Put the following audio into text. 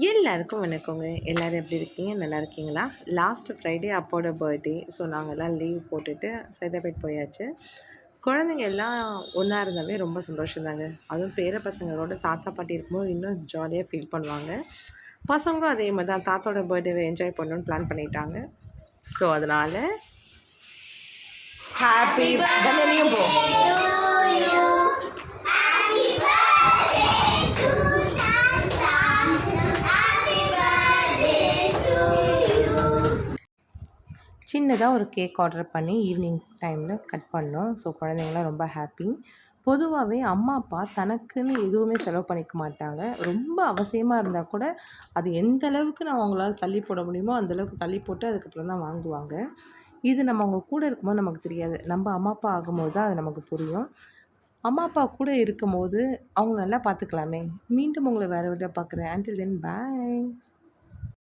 எல்லாருக்கும் வணக்கங்க. எல்லோரும் எப்படி இருக்கீங்க? நல்லா இருக்கீங்களா? லாஸ்ட் ஃப்ரைடே அப்போட பர்த்டே. ஸோ நாங்கள்லாம் லீவ் போட்டுட்டு சைதாப்பேட் போயாச்சு. குழந்தைங்க எல்லாம் ஒன்றா இருந்தாவே ரொம்ப சந்தோஷம் தாங்க. அதுவும் பேர பசங்களோட தாத்தா பாட்டி இருக்கும்போது இன்னும் ஜாலியாக ஃபீல் பண்ணுவாங்க. பசங்களும் அதே மாதிரி தான் தாத்தாவோட பர்த்டேவை என்ஜாய் பண்ணணும்னு பிளான் பண்ணிட்டாங்க. ஸோ அதனால் ஹாப்பி பர்த்டேயும் போ சின்னதாக ஒரு கேக் ஆர்டர் பண்ணி ஈவினிங் டைமில் கட் பண்ணோம். ஸோ குழந்தைங்களாம் ரொம்ப ஹாப்பி. பொதுவாகவே அம்மா அப்பா தனக்குன்னு எதுவுமே செலவு பண்ணிக்க மாட்டாங்க. ரொம்ப அவசியமாக இருந்தால் கூட அது எந்த அளவுக்கு நம்ம அவங்களால தள்ளி போட முடியுமோ அந்தளவுக்கு தள்ளி போட்டு அதுக்கப்புறம் தான் வாங்குவாங்க. இது நம்ம அவங்க கூட இருக்கும்போது நமக்கு தெரியாது. நம்ம அம்மா அப்பா ஆகும்போது தான் அது நமக்கு புரியும். அம்மா அப்பா கூட இருக்கும்போது அவங்க நல்லா பார்த்துக்கலாமே. மீண்டும் உங்களை வேறு வீடியோ பார்க்குறேன். அன்டில் தென் பாய்.